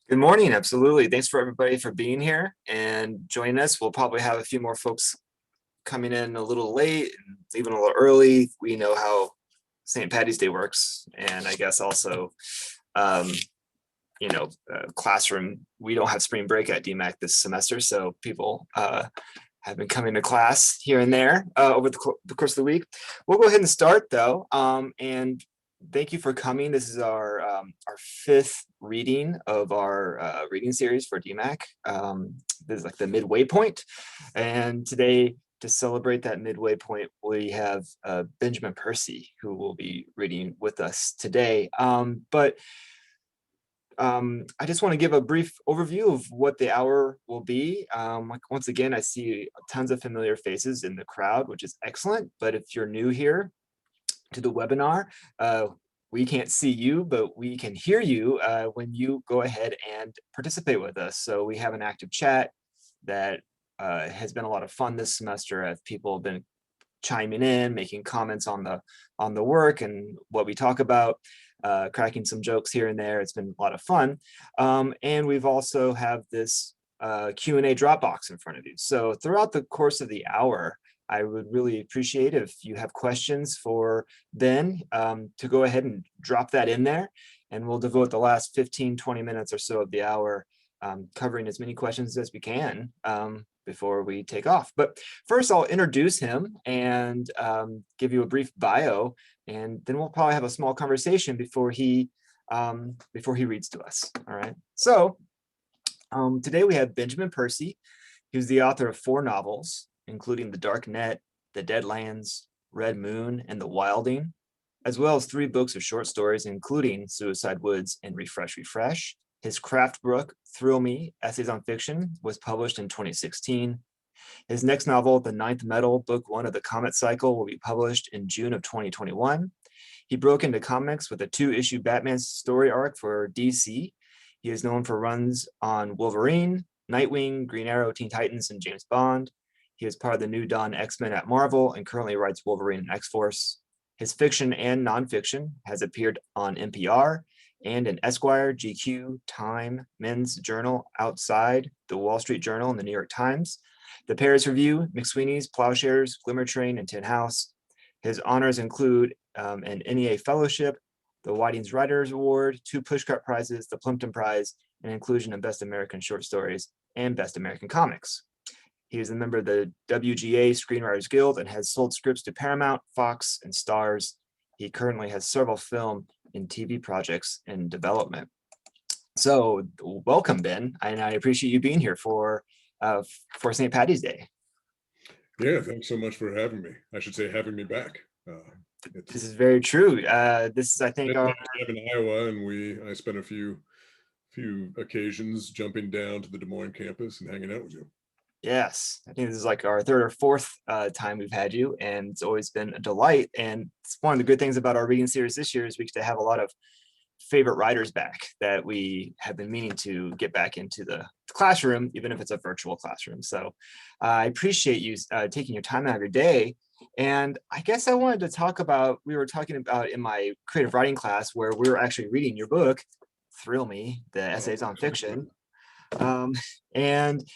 Good morning. Absolutely. Thanks for everybody for being here and joining us. We'll probably have a few more folks coming in a little late and leaving a little early. We know how St. Patty's Day works. And I guess also, um, classroom, we don't have spring break at DMAC this semester. So people have been coming to class here and there over the course of the week. We'll go ahead and start though. And thank you for coming. This is our fifth reading of our reading series for DMAC. This is like the midway point. And today, to celebrate that midway point, we have Benjamin Percy, who will be reading with us today. I just want to give a brief overview of what the hour will be. Once again, I see tons of familiar faces in the crowd, which is excellent. But if you're new here to the webinar, we can't see you, but we can hear you when you go ahead and participate with us. So we have an active chat that has been a lot of fun this semester as people have been chiming in, making comments on the work and what we talk about, cracking some jokes here and there. It's been a lot of fun. And we've also have this Q&A Dropbox in front of you. So throughout the course of the hour, I would really appreciate if you have questions for Ben to go ahead and drop that in there. And we'll devote the last 15, 20 minutes or so of the hour covering as many questions as we can before we take off. But first, I'll introduce him and give you a brief bio, and then we'll probably have a small conversation before he reads to us. All right. So today we have Benjamin Percy. He was the author of 4 novels, including The Dark Net, The Deadlands, Red Moon, and The Wilding, as well as 3 books of short stories, including Suicide Woods and Refresh, Refresh. His craft book, Thrill Me, Essays on Fiction, was published in 2016. His next novel, The Ninth Metal, Book 1 of the Comet Cycle, will be published in June of 2021. He broke into comics with a 2-issue Batman story arc for DC. He is known for runs on Wolverine, Nightwing, Green Arrow, Teen Titans, and James Bond. He is part of the New Dawn X-Men at Marvel and currently writes Wolverine and X-Force. His fiction and nonfiction has appeared on NPR and in Esquire, GQ, Time, Men's Journal, Outside, The Wall Street Journal, and The New York Times, The Paris Review, McSweeney's, Plowshares, Glimmer Train, and Tin House. His honors include an NEA Fellowship, the Whiting's Writers Award, 2 Pushcart Prizes, the Plimpton Prize, and inclusion in Best American Short Stories and Best American Comics. He is a member of the WGA Screenwriters Guild and has sold scripts to Paramount, Fox, and Starz. He currently has several film and TV projects in development. So welcome, Ben, and I appreciate you being here for St. Patty's Day. Yeah, thanks so much for having me. I should say having me back. This is very true. This is, I think, I live in Iowa, and I spent a few occasions jumping down to the Des Moines campus and hanging out with you. Yes, I think this is like our 3rd or 4th time we've had you, and it's always been a delight. And it's one of the good things about our reading series this year is we get to have a lot of favorite writers back that we have been meaning to get back into the classroom, even if it's a virtual classroom. So I appreciate you taking your time out of your day. And I guess I wanted to talk about, we were talking about in my creative writing class where we were actually reading your book, Thrill Me, the Essays on Fiction. And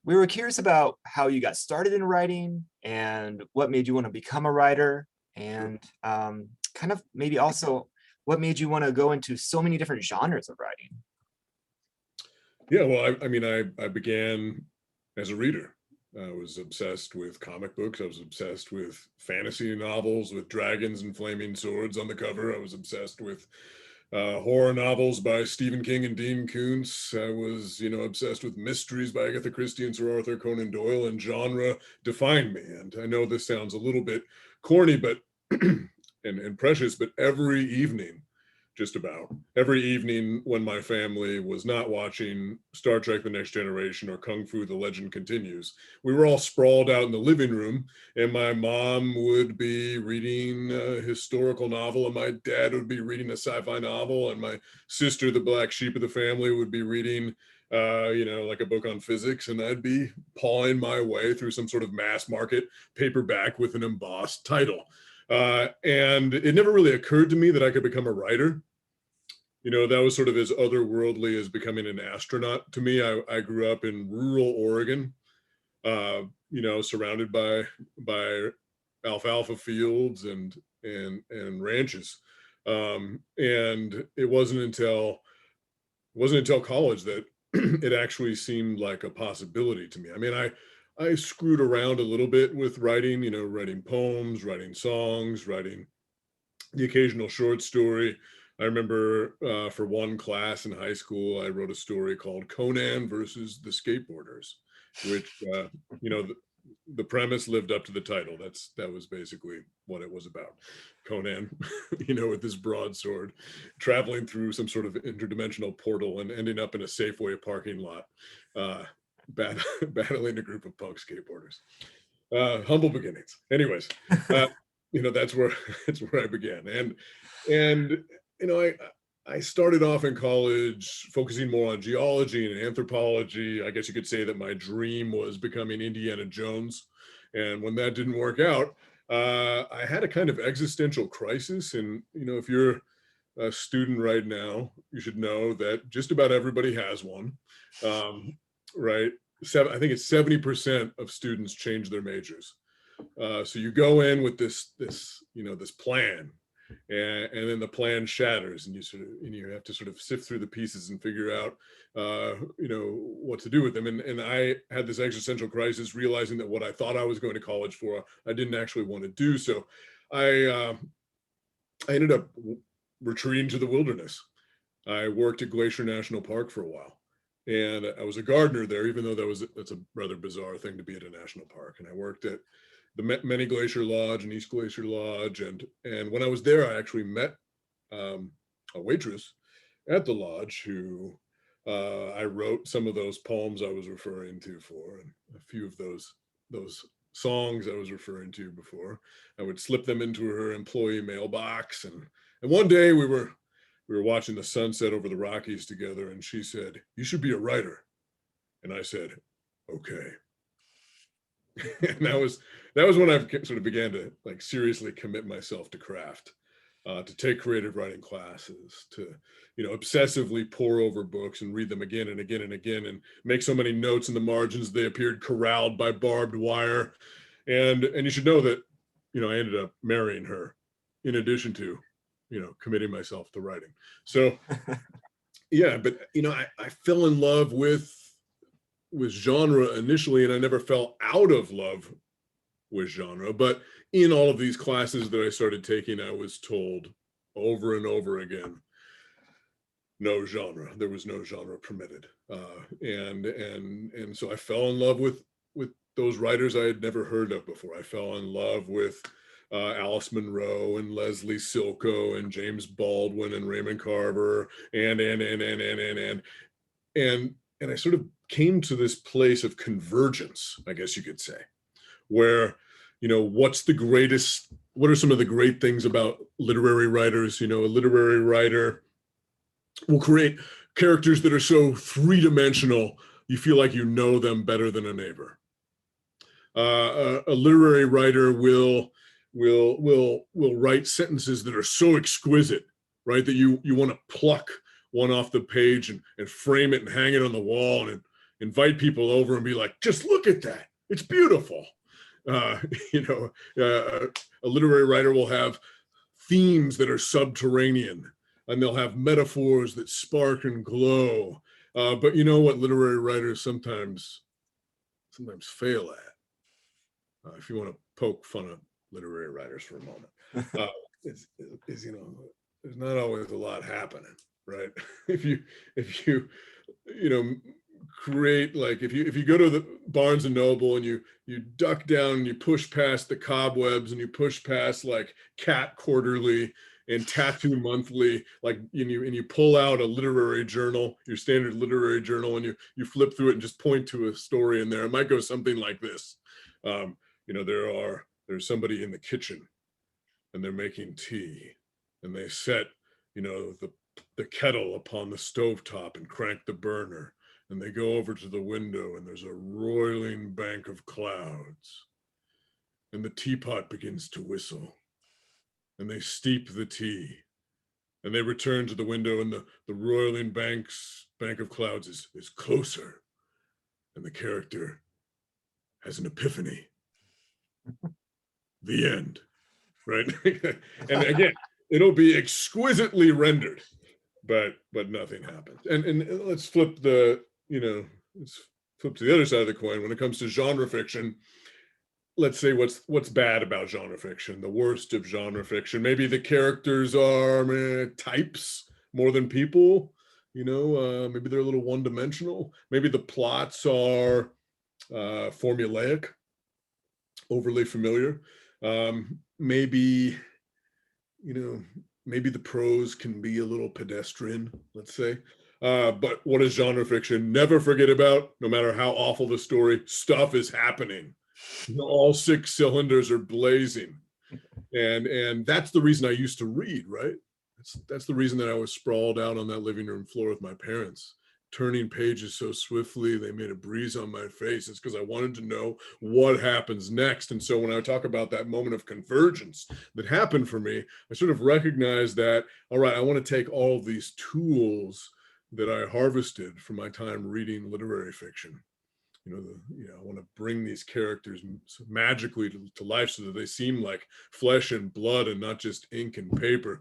we were curious about how you got started in writing and what made you want to become a writer, and kind of maybe also what made you want to go into so many different genres of writing. Yeah, well, I began as a reader. I was obsessed with comic books. I was obsessed with fantasy novels with dragons and flaming swords on the cover. I was obsessed with horror novels by Stephen King and Dean Koontz. I was, obsessed with mysteries by Agatha Christie and Sir Arthur Conan Doyle, and genre defined me. And I know this sounds a little bit corny, but and precious, but just about every evening when my family was not watching Star Trek: The Next Generation or Kung Fu: The Legend Continues, we were all sprawled out in the living room, and my mom would be reading a historical novel, and my dad would be reading a sci-fi novel, and my sister, the black sheep of the family, would be reading like a book on physics, and I'd be pawing my way through some sort of mass market paperback with an embossed title. And it never really occurred to me that I could become a writer. You know, that was sort of as otherworldly as becoming an astronaut to me. I grew up in rural Oregon, you know, surrounded by alfalfa fields and ranches. And it wasn't until college that it actually seemed like a possibility to me. I mean, I screwed around a little bit with writing, you know, writing poems, writing songs, writing the occasional short story. I remember for one class in high school, I wrote a story called Conan versus the Skateboarders, which, you know, the premise lived up to the title. That was basically what it was about. Conan, you know, with his broadsword, traveling through some sort of interdimensional portal and ending up in a Safeway parking lot, uh, battling a group of punk skateboarders. Humble beginnings. Anyways, uh, you know, that's where that's where I began. And you know, I started off in college focusing more on geology and anthropology. I guess you could say that my dream was becoming Indiana Jones. And when that didn't work out, I had a kind of existential crisis. And, you know, if you're a student right now, you should know that just about everybody has one. Right? I think it's 70% of students change their majors. So you go in with this plan, and then the plan shatters, and you have to sort of sift through the pieces and figure out, you know, what to do with them. And I had this existential crisis, realizing that what I thought I was going to college for, I didn't actually want to do. So I I ended up retreating to the wilderness. I worked at Glacier National Park for a while, and I was a gardener there, even though that's a rather bizarre thing to be at a national park. And I worked at the Many Glacier Lodge and East Glacier Lodge, and when I was there, I actually met a waitress at the lodge who I wrote some of those poems I was referring to for, and a few of those songs I was referring to before. I would slip them into her employee mailbox, and one day we were watching the sunset over the Rockies together, and she said, "You should be a writer." And I said, "Okay." And that was when I sort of began to like seriously commit myself to craft, to take creative writing classes, to, you know, obsessively pore over books and read them again and again and again, and make so many notes in the margins they appeared corralled by barbed wire. And you should know that, you know, I ended up marrying her, in addition to, you know, committing myself to writing. So yeah, but you know, I fell in love with genre initially, and I never fell out of love with genre. But in all of these classes that I started taking, I was told over and over again, no genre. There was no genre permitted, and so I fell in love with those writers I had never heard of before. I fell in love with Alice Munro and Leslie Silko and James Baldwin and Raymond Carver and and I sort of came to this place of convergence, I guess you could say, where, you know, what are some of the great things about literary writers? You know, a literary writer will create characters that are so three-dimensional, you feel like you know them better than a neighbor. A literary writer will write sentences that are so exquisite, right, that you want to pluck one off the page and frame it and hang it on the wall and invite people over and be like, just look at that, it's beautiful. uh, you know, a literary writer will have themes that are subterranean, and they'll have metaphors that spark and glow. But you know what literary writers sometimes fail at, if you want to poke fun at literary writers for a moment, uh, is, you know, there's not always a lot happening, right? If you you know, create, like, if you go to the Barnes and Noble and you duck down and you push past the cobwebs and you push past like Cat Quarterly and Tattoo Monthly, like, and you pull out a literary journal, your standard literary journal, and you flip through it and just point to a story in there, it might go something like this. You know, there's somebody in the kitchen and they're making tea, and they set, you know, the kettle upon the stovetop and crank the burner, and they go over to the window and there's a roiling bank of clouds, and the teapot begins to whistle, and they steep the tea, and they return to the window, and the roiling bank of clouds is closer, and the character has an epiphany. The end, right? And again, it'll be exquisitely rendered, but nothing happens. And let's flip let's flip to the other side of the coin. When it comes to genre fiction, let's say what's bad about genre fiction, the worst of genre fiction. Maybe the characters are types more than people, maybe they're a little one-dimensional. Maybe the plots are formulaic, overly familiar. Maybe maybe the prose can be a little pedestrian, let's say. But what does genre fiction never forget about? No matter how awful the story, stuff is happening. All 6 cylinders are blazing. And that's the reason I used to read, right? That's the reason that I was sprawled out on that living room floor with my parents, turning pages so swiftly they made a breeze on my face. It's because I wanted to know what happens next. And so when I talk about that moment of convergence that happened for me, I sort of recognized that, all right, I want to take all of these tools that I harvested from my time reading literary fiction. I want to bring these characters magically to life so that they seem like flesh and blood and not just ink and paper.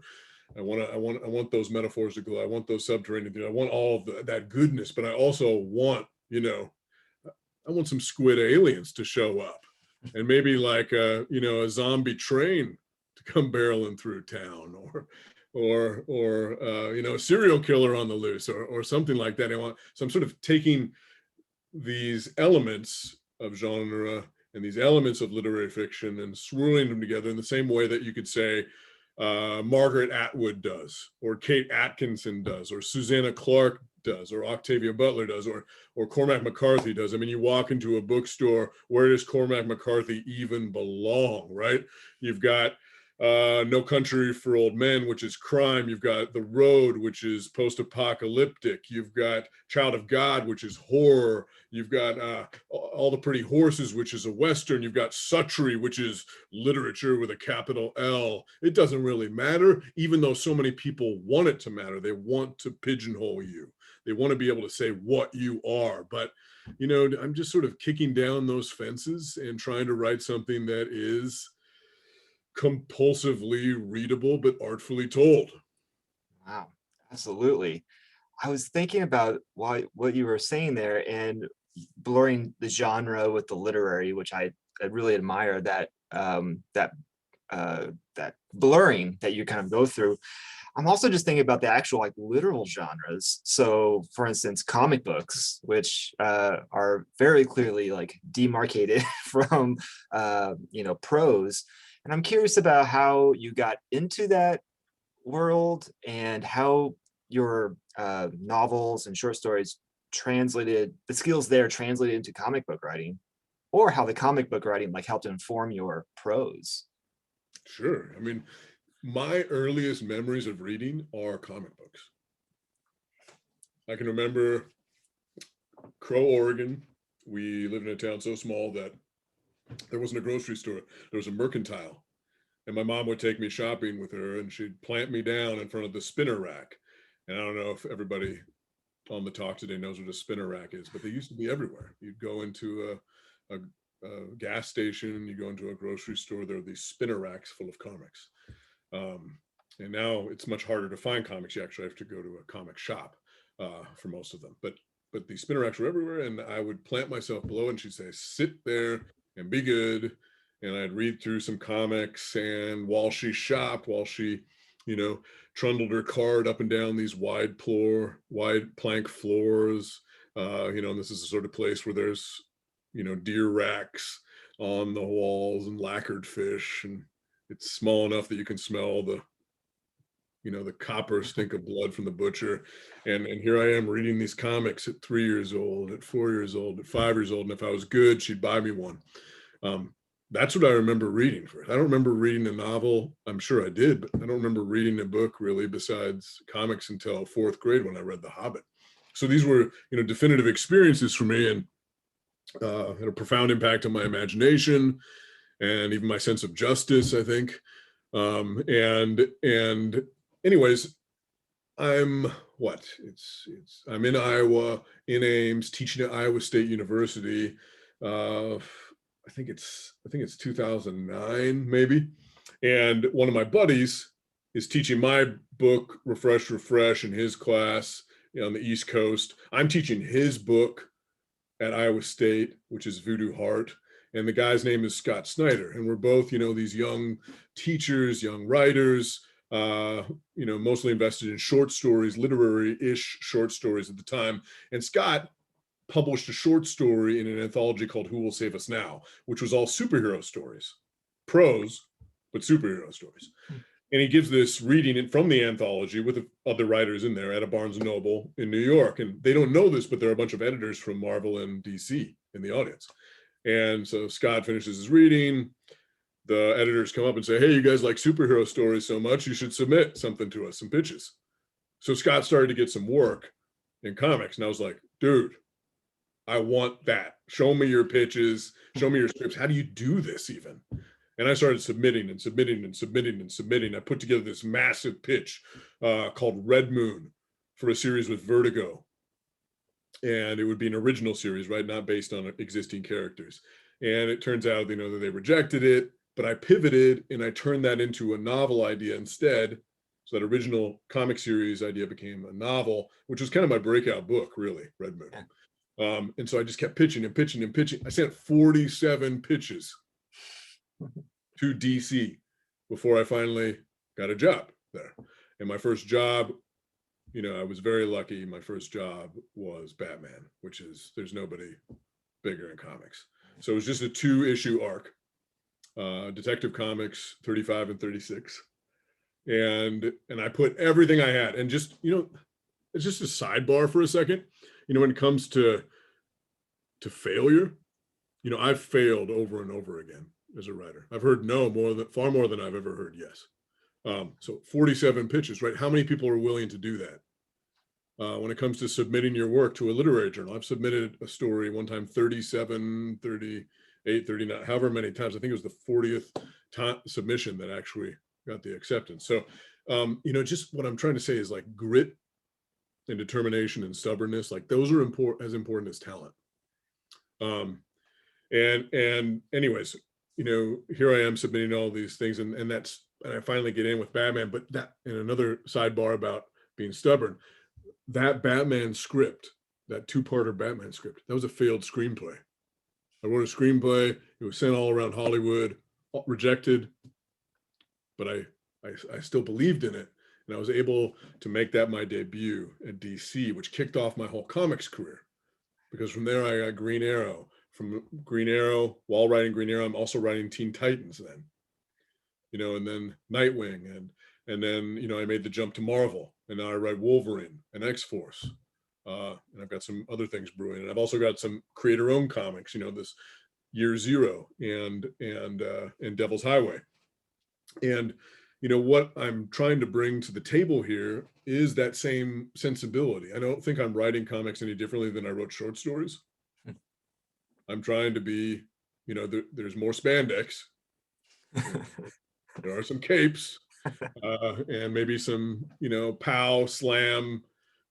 I want those metaphors to go. I want those subterranean things. I want all of that goodness, but I also want, I want some squid aliens to show up, and maybe like a zombie train to come barreling through town, or a serial killer on the loose, or something like that. So I'm sort of taking these elements of genre and these elements of literary fiction and swirling them together in the same way that you could say Margaret Atwood does, or Kate Atkinson does, or Susanna Clarke does, or Octavia Butler does, or Cormac McCarthy does. I mean, you walk into a bookstore, where does Cormac McCarthy even belong, right? You've got No Country for Old Men, which is crime. You've got The Road, which is post-apocalyptic. You've got Child of God, which is horror. You've got All the Pretty Horses, which is a Western. You've got Suttree, which is literature with a capital L. It doesn't really matter, even though so many people want it to matter. They want to pigeonhole you. They want to be able to say what you are. But, I'm just sort of kicking down those fences and trying to write something that is compulsively readable but artfully told. Wow, absolutely. I was thinking about what you were saying there, and blurring the genre with the literary, which I really admire that that blurring that you kind of go through. I'm also just thinking about the actual like literal genres. So for instance, comic books, which are very clearly like demarcated from prose. And I'm curious about how you got into that world, and how your novels and short stories translated, the skills there translated into comic book writing, or how the comic book writing like helped inform your prose. Sure. I mean, my earliest memories of reading are comic books. I can remember Crow, Oregon. We lived in a town so small that there wasn't a grocery store. There was a mercantile. And my mom would take me shopping with her, and she'd plant me down in front of the spinner rack. And I don't know if everybody on the talk today knows what a spinner rack is, but they used to be everywhere. You'd go into a gas station, you go into a grocery store, there are these spinner racks full of comics. And now it's much harder to find comics. You actually have to go to a comic shop for most of them. But the spinner racks were everywhere, and I would plant myself below, and she'd say, sit there and be good. And I'd read through some comics, and while she shopped, while she, trundled her cart up and down these wide plank floors, and this is the sort of place where there's, deer racks on the walls and lacquered fish, and it's small enough that you can smell the copper stink of blood from the butcher. And here I am reading these comics at 3 years old, at 4 years old, at 5 years old. And if I was good, she'd buy me one. That's what I remember reading first. I don't remember reading a novel. I'm sure I did, but I don't remember reading a book really besides comics until 4th grade when I read The Hobbit. So these were, definitive experiences for me, and had a profound impact on my imagination and even my sense of justice, I think. And anyways, I'm in Iowa, in Ames, teaching at Iowa State University. I think it's 2009 maybe. And one of my buddies is teaching my book, Refresh in his class on the East Coast. I'm teaching his book at Iowa State, which is Voodoo Heart. And the guy's name is Scott Snyder. And we're both, these young teachers, young writers, mostly invested in short stories, literary-ish short stories at the time. And Scott published a short story in an anthology called Who Will Save Us Now, which was all superhero stories, prose, but superhero stories. And he gives this reading from the anthology with other writers in there at a Barnes & Noble in New York. And they don't know this, but there are a bunch of editors from Marvel and DC in the audience. And so Scott finishes his reading. The editors come up and say, hey, you guys like superhero stories so much, you should submit something to us, some pitches. So Scott started to get some work in comics. And I was like, dude, I want that. Show me your pitches. Show me your scripts. How do you do this even? And I started submitting. I put together this massive pitch called Red Moon for a series with Vertigo. And it would be an original series, right? Not based on existing characters. And it turns out, that they rejected it, but I pivoted and I turned that into a novel idea instead. So that original comic series idea became a novel, which was kind of my breakout book, really, Red Moon. And so I just kept pitching. I sent 47 pitches to DC before I finally got a job there. And my first job, I was very lucky. My first job was Batman, which is, there's nobody bigger in comics. So it was just a 2-issue arc, Detective Comics 35 and 36. And I put everything I had, and just, it's just a sidebar for a second. When it comes to failure, I've failed over and over again as a writer. I've heard no far more than I've ever heard yes. So 47 pitches, right? How many people are willing to do that? When it comes to submitting your work to a literary journal, I've submitted a story one time 37, 38, 39, however many times. I think it was the 40th submission that actually got the acceptance. So, just what I'm trying to say is like grit and determination and stubbornness, like those are as important as talent. And anyways, here I am submitting all these things, and I finally get in with Batman. But that, and another sidebar about being stubborn, that Batman script, that 2-parter Batman script, that was a failed screenplay. I wrote a screenplay. It was sent all around Hollywood, rejected, but I still believed in it. And I was able to make that my debut at DC, which kicked off my whole comics career. Because from there, I got Green Arrow. From Green Arrow, while writing Green Arrow, I'm also writing Teen Titans then. And then Nightwing. And then, I made the jump to Marvel. And now I write Wolverine and X-Force. And I've got some other things brewing. And I've also got some creator-owned comics, this Year Zero and Devil's Highway. And what I'm trying to bring to the table here is that same sensibility. I don't think I'm writing comics any differently than I wrote short stories. I'm trying to be, there's more spandex. There are some capes, and maybe some, pow, slam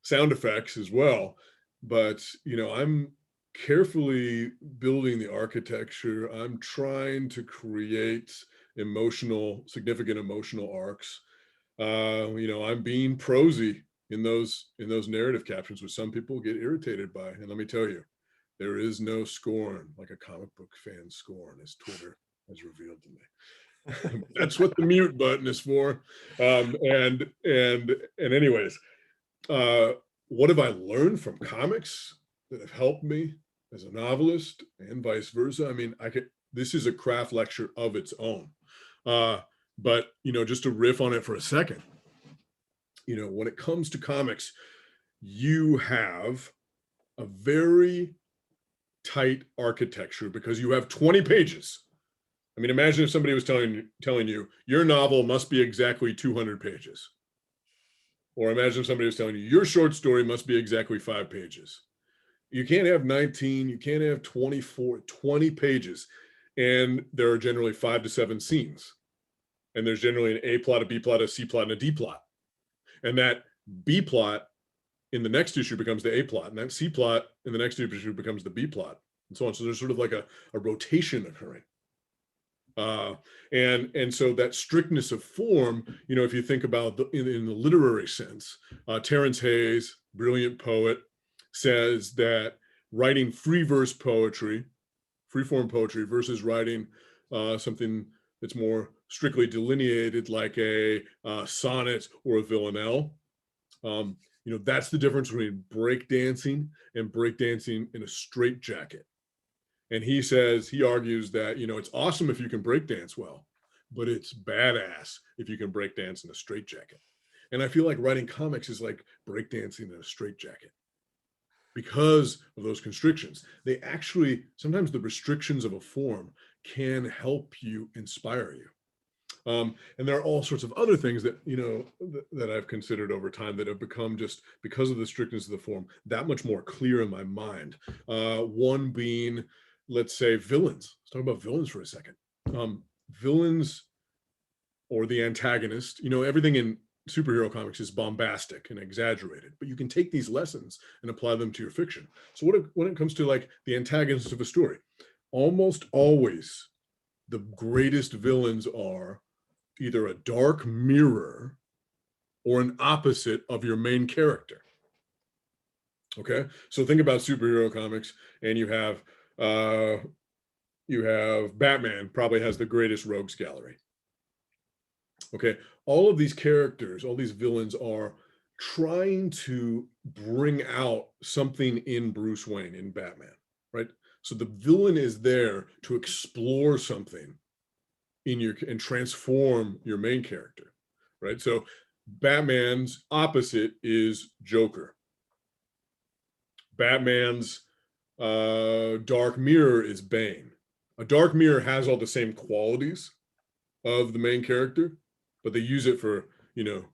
sound effects as well. But, I'm carefully building the architecture. I'm trying to create significant emotional arcs. I'm being prosy in those narrative captions, which some people get irritated by. And let me tell you, there is no scorn like a comic book fan scorn, as Twitter has revealed to me. That's what the mute button is for. And anyways, what have I learned from comics that have helped me as a novelist and vice versa? I mean, this is a craft lecture of its own. But, just to riff on it for a second, when it comes to comics, you have a very tight architecture because you have 20 pages. I mean, imagine if somebody was telling you your novel must be exactly 200 pages. Or imagine if somebody was telling you your short story must be exactly 5 pages. You can't have 19, you can't have 24, 20 pages. And there are generally 5 to 7 scenes. And there's generally an A plot, a B plot, a C plot, and a D plot. And that B plot in the next issue becomes the A plot, and that C plot in the next issue becomes the B plot, and so on. So there's sort of like a rotation occurring. And so that strictness of form, you know, if you think about in the literary sense, Terence Hayes, brilliant poet, says that writing free verse poetry, free form poetry, versus writing something that's more strictly delineated like a sonnet or a villanelle, you know, that's the difference between breakdancing and breakdancing in a straitjacket. And he says, he argues that, you know, it's awesome if you can breakdance well, but it's badass if you can breakdance in a straitjacket. And I feel like writing comics is like breakdancing in a straitjacket because of those constrictions. They actually, sometimes the restrictions of a form can help you, inspire you. And there are all sorts of other things that, you know, that I've considered over time that have become, just because of the strictness of the form, that much more clear in my mind. One being, let's say, villains. Let's talk about villains for a second. Villains, or the antagonist, you know, everything in superhero comics is bombastic and exaggerated, but you can take these lessons and apply them to your fiction. So when it comes to like the antagonist of a story, almost always the greatest villains are either a dark mirror or an opposite of your main character. Okay, so think about superhero comics, and you have Batman probably has the greatest rogues gallery. Okay, all of these characters, all these villains are trying to bring out something in Bruce Wayne, in Batman, right? So the villain is there to explore something in your and transform your main character, right? So Batman's opposite is Joker. Batman's dark mirror is Bane. A dark mirror has all the same qualities of the main character, but they use it for, you know,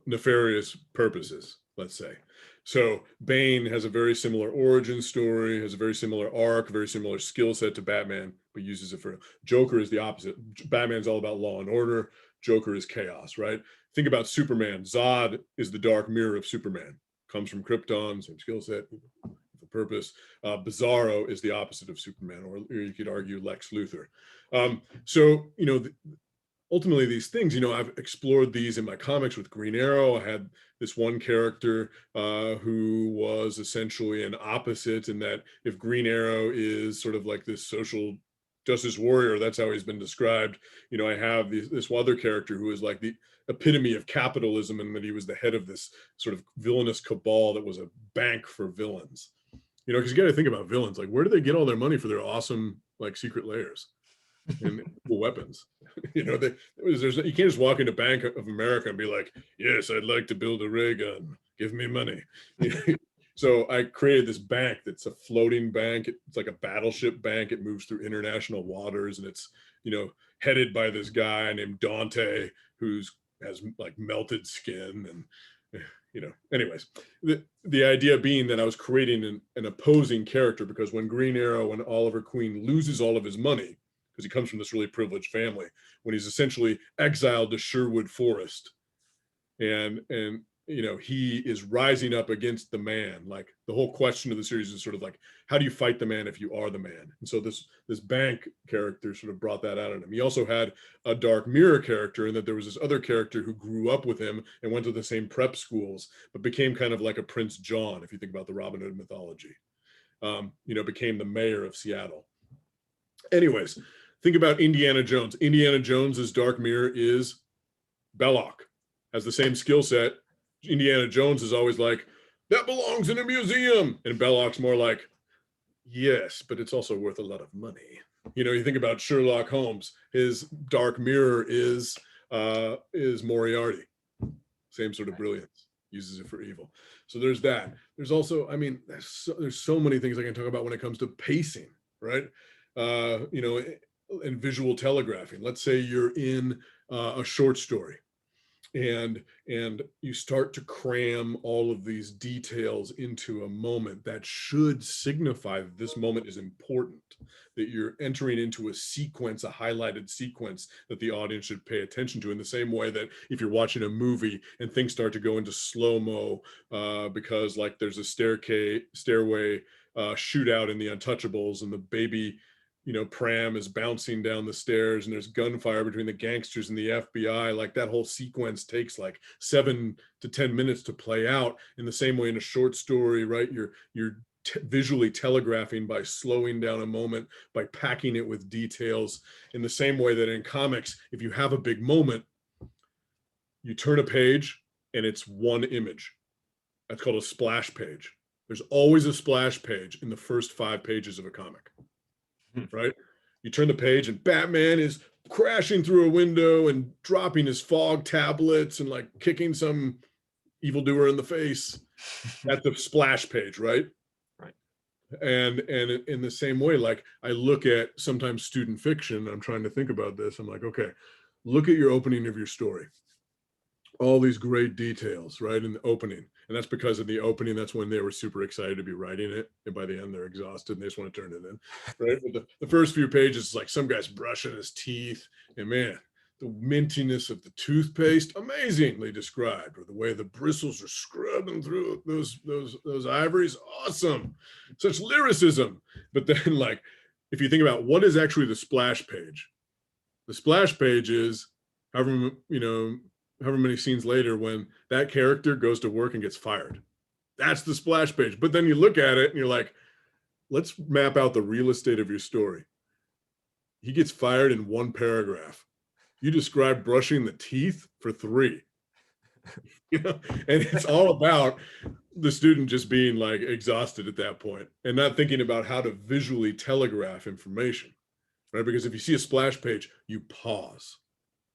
nefarious purposes, let's say. So Bane has a very similar origin story, has a very similar arc, very similar skill set to Batman, but uses it for. Joker is the opposite. Batman's all about law and order. Joker is chaos, right? Think about Superman. Zod is the dark mirror of Superman. Comes from Krypton, same skill set, the purpose. Bizarro is the opposite of Superman, or you could argue Lex Luthor. So, you know, ultimately these things, you know, I've explored these in my comics with Green Arrow. I had this one character who was essentially an opposite, in that if Green Arrow is sort of like this social justice warrior, that's how he's been described. You know, I have this other character who is like the epitome of capitalism, and that he was the head of this sort of villainous cabal that was a bank for villains. You know, because you got to think about villains, like where do they get all their money for their awesome like secret layers and cool weapons? You know, you can't just walk into Bank of America and be like, yes, I'd like to build a ray gun, give me money. So I created this bank that's a floating bank. It's like a battleship bank. It moves through international waters, and it's, you know, headed by this guy named Dante, has like melted skin. And, you know, anyways, the idea being that I was creating an opposing character, because when Green Arrow, when Oliver Queen loses all of his money, because he comes from this really privileged family, when he's essentially exiled to Sherwood Forest, and you know, he is rising up against the man. Like the whole question of the series is sort of like, how do you fight the man if you are the man? And so this bank character sort of brought that out in him. He also had a dark mirror character, in that there was this other character who grew up with him and went to the same prep schools, but became kind of like a Prince John, if you think about the Robin Hood mythology. You know, became the mayor of Seattle. Anyways, think about Indiana Jones. Indiana Jones's dark mirror is Belloc, has the same skill set. Indiana Jones is always like, that belongs in a museum. And Belloc's more like, yes, but it's also worth a lot of money. You know, you think about Sherlock Holmes, his dark mirror is Moriarty. Same sort of brilliance, uses it for evil. So there's that. There's also, I mean, there's so many things I can talk about when it comes to pacing, right? You know, and visual telegraphing. Let's say you're in a short story, and you start to cram all of these details into a moment that should signify that this moment is important, that you're entering into a sequence, a highlighted sequence that the audience should pay attention to, in the same way that if you're watching a movie and things start to go into slow-mo because like there's a stairway shootout in the Untouchables, and the baby, pram is bouncing down the stairs, and there's gunfire between the gangsters and the FBI. Like that whole sequence takes like 7 to 10 minutes to play out. In the same way, in a short story, right, you're visually telegraphing by slowing down a moment, by packing it with details. In the same way that in comics, if you have a big moment, you turn a page and it's one image. That's called a splash page. There's always a splash page in the first 5 pages of a comic. Right? You turn the page and Batman is crashing through a window and dropping his fog tablets and like kicking some evildoer in the face. That's the splash page, right? Right. And in the same way, like I look at sometimes student fiction, I'm trying to think about this. I'm like, okay, look at your opening of your story. All these great details, right, in the opening. And that's because of the opening, that's when they were super excited to be writing it. And by the end, they're exhausted and they just want to turn it in, right? But the first few pages, it's like some guy's brushing his teeth, and man, the mintiness of the toothpaste, amazingly described, or the way the bristles are scrubbing through those ivories, awesome. Such lyricism. But then, like, if you think about what is actually the splash page is however many scenes later when that character goes to work and gets fired. That's the splash page. But then you look at it and you're like, let's map out the real estate of your story. He gets fired in 1 paragraph. You describe brushing the teeth for 3. And it's all about the student just being like exhausted at that point and not thinking about how to visually telegraph information, right? Because if you see a splash page, you pause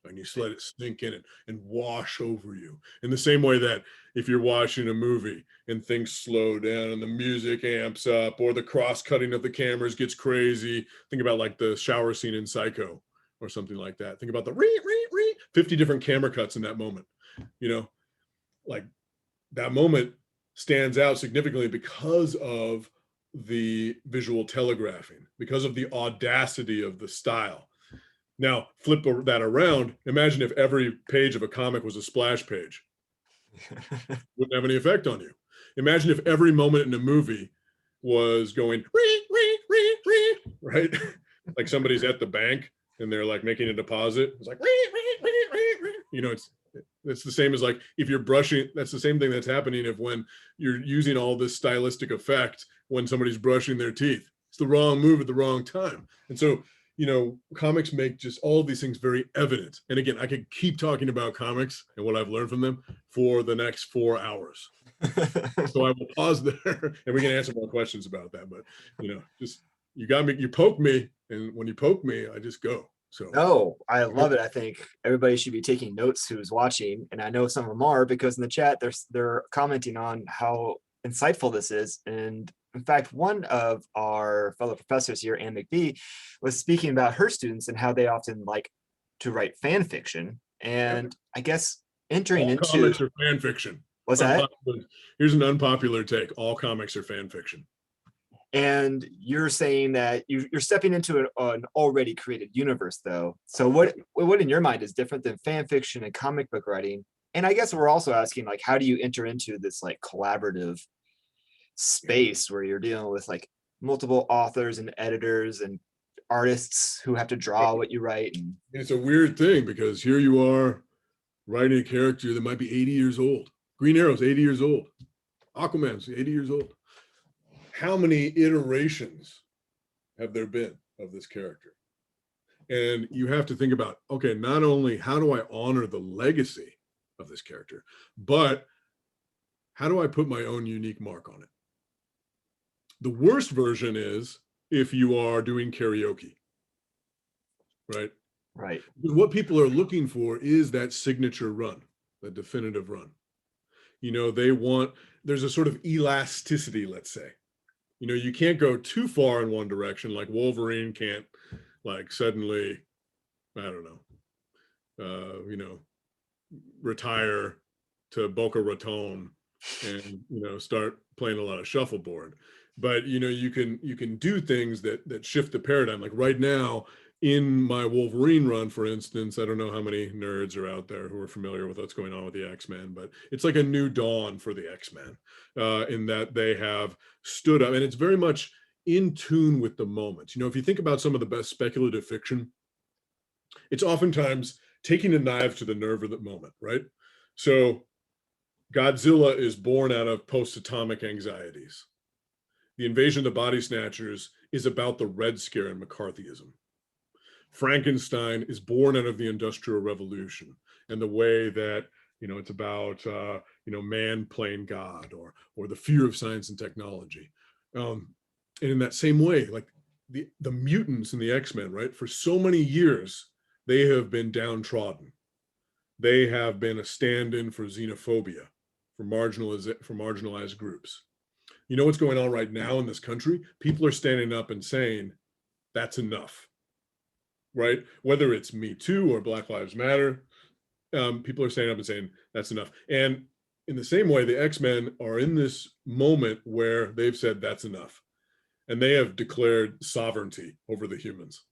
and you just let it sink in and wash over you. In the same way that if you're watching a movie and things slow down and the music amps up, or the cross-cutting of the cameras gets crazy, think about like the shower scene in Psycho or something like that. Think about the 50 different camera cuts in that moment. Like that moment stands out significantly because of the visual telegraphing, because of the audacity of the style. Now, flip that around. Imagine if every page of a comic was a splash page. Wouldn't have any effect on you. Imagine if every moment in a movie was going, right? Like somebody's at the bank and they're like making a deposit. It's like, it's the same as like if you're brushing, that's the same thing that's happening if when you're using all this stylistic effect when somebody's brushing their teeth. It's the wrong move at the wrong time. And so comics make just all of these things very evident. And again, I could keep talking about comics and what I've learned from them for the next 4 hours. So I will pause there and we can answer more questions about that. But, just you got me, you poke me. And when you poke me, I just go. So No, I love it. I think everybody should be taking notes who's watching. And I know some of them are, because in the chat, they're commenting on how insightful this is. And in fact, one of our fellow professors here, Anne McBee, was speaking about her students and how they often like to write fan fiction. And I guess entering all into comics are fan fiction. What's that? Here's an unpopular take. All comics are fan fiction. And you're saying that you're stepping into an already created universe, though. So what in your mind is different than fan fiction and comic book writing? And I guess we're also asking, like, how do you enter into this like collaborative space where you're dealing with like multiple authors and editors and artists who have to draw what you write? And it's a weird thing because here you are writing a character that might be 80 years old. Green Arrow's 80 years old. Aquaman's 80 years old. How many iterations have there been of this character? And you have to think about, okay, not only how do I honor the legacy of this character, but how do I put my own unique mark on it? The worst version is if you are doing karaoke, right? Right. What people are looking for is that signature run, the definitive run. There's a sort of elasticity, let's say. You can't go too far in one direction, like Wolverine can't like suddenly, I don't know, retire to Boca Raton and start playing a lot of shuffleboard. But you can do things that shift the paradigm. Like right now in my Wolverine run, for instance, I don't know how many nerds are out there who are familiar with what's going on with the X-Men, but it's like a new dawn for the X-Men, in that they have stood up, and it's very much in tune with the moment. If you think about some of the best speculative fiction, it's oftentimes taking a knife to the nerve of the moment, right? So Godzilla is born out of post-atomic anxieties. The Invasion of the Body Snatchers is about the Red Scare and McCarthyism. Frankenstein is born out of the Industrial Revolution and the way that it's about man playing God, or the fear of science and technology. And in that same way, like the mutants in the X-Men, right? For so many years, they have been downtrodden. They have been a stand-in for xenophobia, for marginalized groups. You know what's going on right now in this country? People are standing up and saying, that's enough, right? Whether it's Me Too or Black Lives Matter, people are standing up and saying, that's enough. And in the same way, the X-Men are in this moment where they've said, that's enough. And they have declared sovereignty over the humans.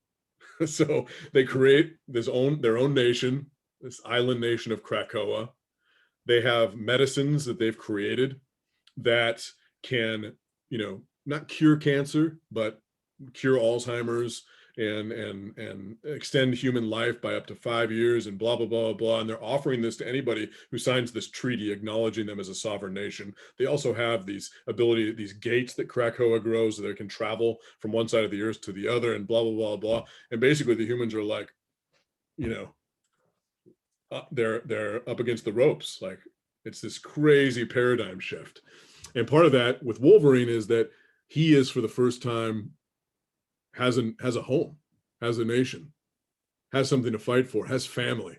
So they create their own nation, this island nation of Krakoa. They have medicines that they've created that can, not cure cancer, but cure Alzheimer's and extend human life by up to 5 years and blah, blah, blah, blah. And they're offering this to anybody who signs this treaty, acknowledging them as a sovereign nation. They also have these gates that Krakoa grows so they can travel from one side of the earth to the other and blah, blah, blah, blah. And basically the humans are like, they're up against the ropes. Like, it's this crazy paradigm shift. And part of that with Wolverine is that he is, for the first time, has a home, has a nation, has something to fight for, has family,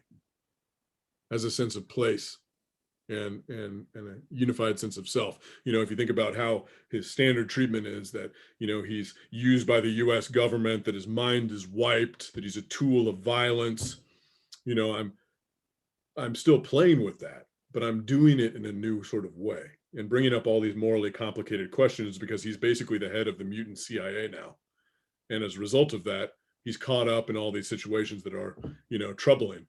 has a sense of place, and a unified sense of self. If you think about how his standard treatment is that, he's used by the US government, that his mind is wiped, that he's a tool of violence, I'm still playing with that, but I'm doing it in a new sort of way and bringing up all these morally complicated questions, because he's basically the head of the mutant CIA now. And as a result of that, he's caught up in all these situations that are, troubling,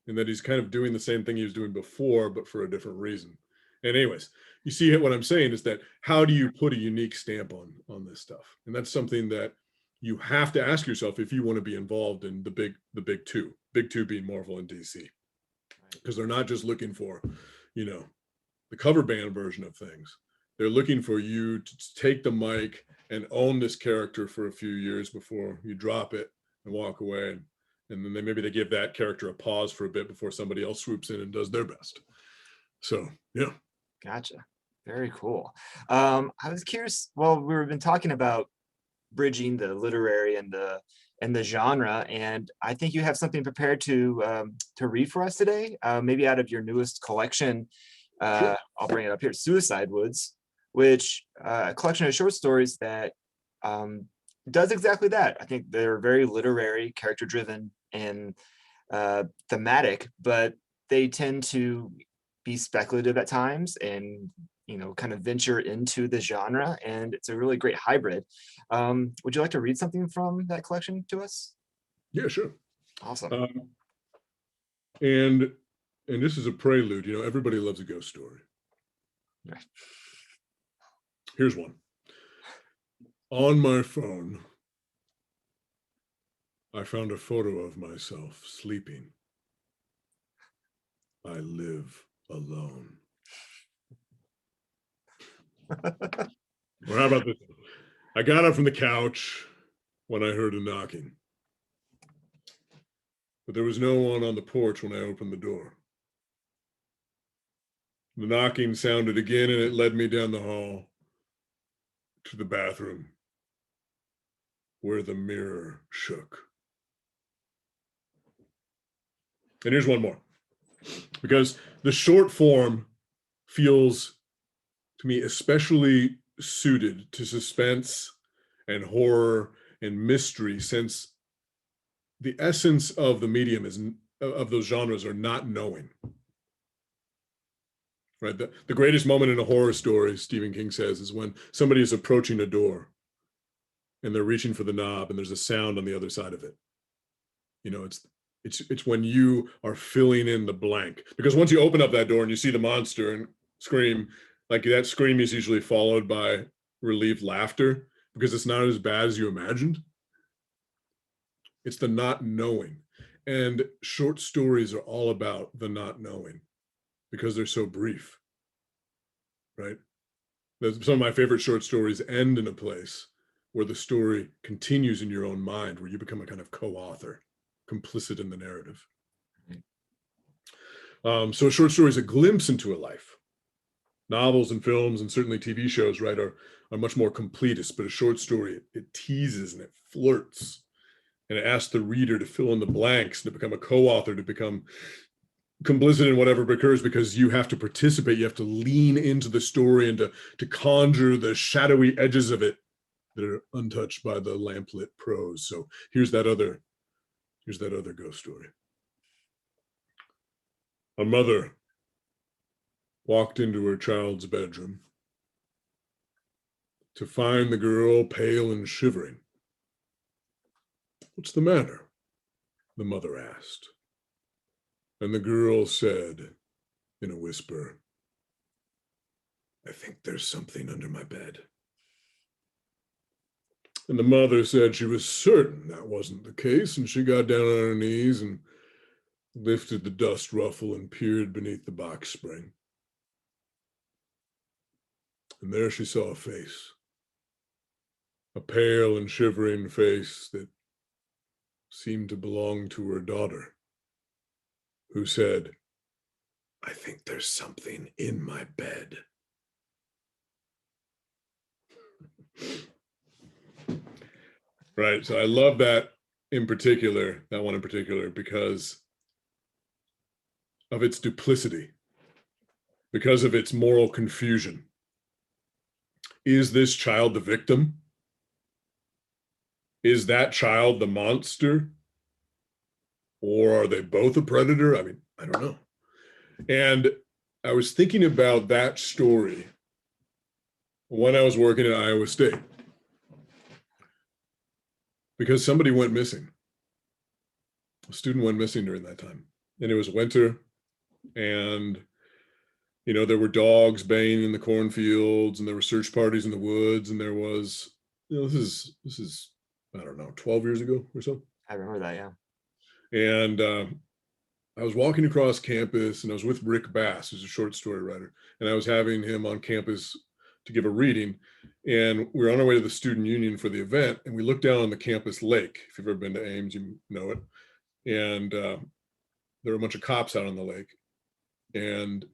and that he's kind of doing the same thing he was doing before, but for a different reason. And anyways, you see what I'm saying is that how do you put a unique stamp on this stuff? And that's something that you have to ask yourself if you want to be involved in the big two being Marvel and DC, because they're not just looking for, the cover band version of things. They're looking for you to take the mic and own this character for a few years before you drop it and walk away. And then maybe they give that character a pause for a bit before somebody else swoops in and does their best. So, yeah. Gotcha. Very cool. I was curious, well, we've been talking about bridging the literary and the genre, and I think you have something prepared to read for us today, maybe out of your newest collection. Sure. I'll bring it up here, Suicide Woods, which a collection of short stories that does exactly that. I think they're very literary, character-driven, and thematic, but they tend to be speculative at times and kind of venture into the genre, and it's a really great hybrid. Would you like to read something from that collection to us? Yeah, sure. Awesome. And this is a prelude. Everybody loves a ghost story. Right. Here's one. On my phone, I found a photo of myself sleeping. I live alone. Or how about this? I got up from the couch when I heard a knocking, but there was no one on the porch when I opened the door. The knocking sounded again, and it led me down the hall to the bathroom, where the mirror shook. And here's one more, because the short form feels to me especially suited to suspense and horror and mystery, since the essence of the medium of those genres are not knowing. right? The greatest moment in a horror story, Stephen King says, is when somebody is approaching a door and they're reaching for the knob and there's a sound on the other side of it. You know, it's when you are filling in the blank, because once you open up that door and you see the monster and scream, like that scream is usually followed by relieved laughter because it's not as bad as you imagined. It's the not knowing. And short stories are all about the not knowing because they're so brief, right? Some of my favorite short stories end in a place where the story continues in your own mind, where you become a kind of co-author, complicit in the narrative. So a short story is a glimpse into a life. Novels and films and certainly TV shows, right, are much more completist, but a short story, it teases and it flirts and it asks the reader to fill in the blanks, to become a co-author, to become complicit in whatever occurs, because you have to participate, you have to lean into the story and to conjure the shadowy edges of it that are untouched by the lamplit prose. So here's that other ghost story. A mother walked into her child's bedroom to find the girl pale and shivering. "What's the matter?" the mother asked. And the girl said in a whisper, "I think there's something under my bed." And the mother said she was certain that wasn't the case, and she got down on her knees and lifted the dust ruffle and peered beneath the box spring. And there she saw a face, a pale and shivering face that seemed to belong to her daughter, who said, "I think there's something in my bed." Right. So I love that one in particular, because of its duplicity, because of its moral confusion. Is this child the victim? Is that child the monster? Or are they both a predator? I mean, I don't know. And I was thinking about that story when I was working at Iowa State, because somebody went missing. A student went missing during that time, and it was winter, and there were dogs baying in the cornfields, and there were search parties in the woods, and there was, this is I don't know, 12 years ago or so. I remember that, yeah. And I was walking across campus, and I was with Rick Bass, who's a short story writer, and I was having him on campus to give a reading, and we were on our way to the student union for the event, and we looked down on the campus lake. If you've ever been to Ames, you know it. And there were a bunch of cops out on the lake, and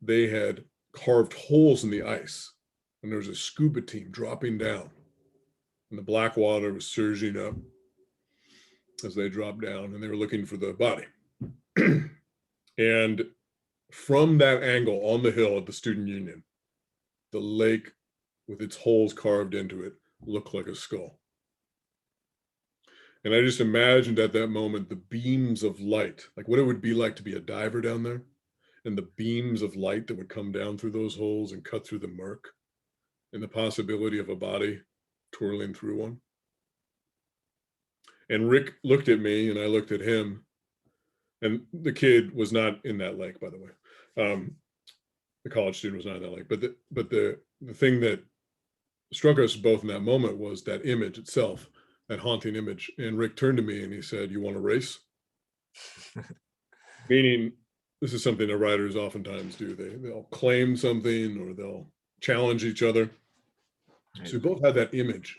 they had carved holes in the ice, and there was a scuba team dropping down, and the black water was surging up as they dropped down, and they were looking for the body. And from that angle on the hill at the student union, the lake with its holes carved into it looked like a skull. And I just imagined at that moment the beams of light, like what it would be like to be a diver down there, and the beams of light that would come down through those holes and cut through the murk, and the possibility of a body twirling through one. And Rick looked at me and I looked at him, and the kid was not in that lake, by the way. The college student was not in that lake, but the thing that struck us both in that moment was that image itself, that haunting image. And Rick turned to me and he said, "You want to race?" Meaning, this is something that writers oftentimes do. They'll claim something or they'll challenge each other. Right. So we both had that image,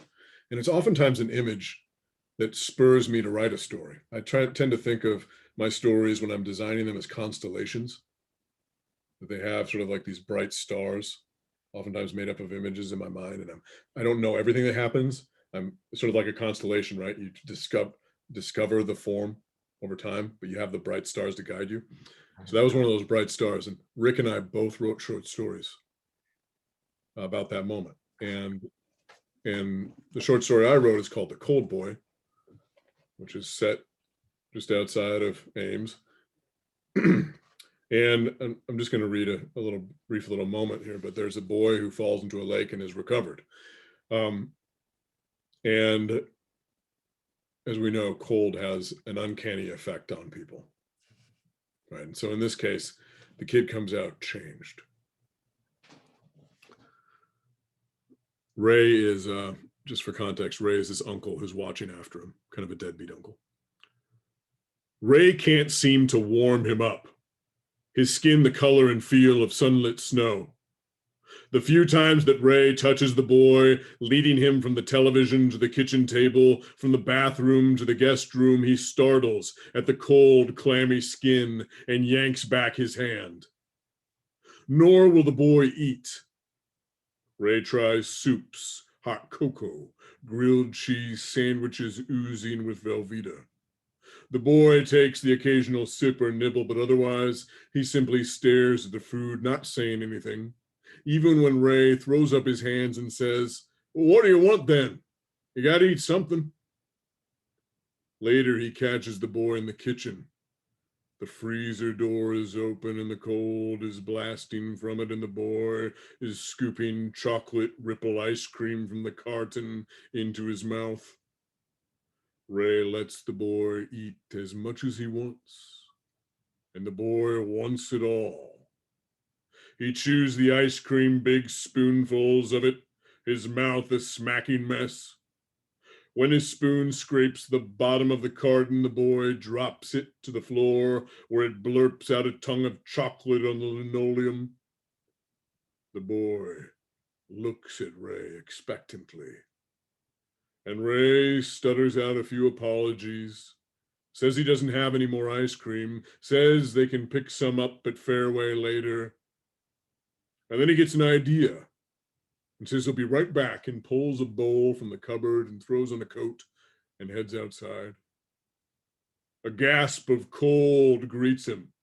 and it's oftentimes an image that spurs me to write a story. I tend to think of my stories when I'm designing them as constellations, that they have sort of like these bright stars, oftentimes made up of images in my mind. And I don't know everything that happens. I'm sort of like a constellation, right? You discover the form over time, but you have the bright stars to guide you. So that was one of those bright stars. And Rick and I both wrote short stories about that moment. And the short story I wrote is called The Cold Boy, which is set just outside of Ames. And I'm just going to read a little brief little moment here, but there's a boy who falls into a lake and is recovered. And as we know, cold has an uncanny effect on people. Right. And so in this case, the kid comes out changed. Ray is, just for context, Ray is his uncle who's watching after him, kind of a deadbeat uncle. Ray can't seem to warm him up, his skin the color and feel of sunlit snow. The few times that Ray touches the boy, leading him from the television to the kitchen table, from the bathroom to the guest room, he startles at the cold, clammy skin and yanks back his hand. Nor will the boy eat. Ray tries soups, hot cocoa, grilled cheese sandwiches oozing with Velveeta. The boy takes the occasional sip or nibble, but otherwise he simply stares at the food, not saying anything. Even when Ray throws up his hands and says, "Well, what do you want then? You got to eat something." Later, he catches the boy in the kitchen. The freezer door is open and the cold is blasting from it, and the boy is scooping chocolate ripple ice cream from the carton into his mouth. Ray lets the boy eat as much as he wants, and the boy wants it all. He chews the ice cream, big spoonfuls of it, his mouth a smacking mess. When his spoon scrapes the bottom of the carton, the boy drops it to the floor where it blurps out a tongue of chocolate on the linoleum. The boy looks at Ray expectantly, and Ray stutters out a few apologies, says he doesn't have any more ice cream, says they can pick some up at Fairway later. And then he gets an idea and says he'll be right back and pulls a bowl from the cupboard and throws on a coat and heads outside. A gasp of cold greets him.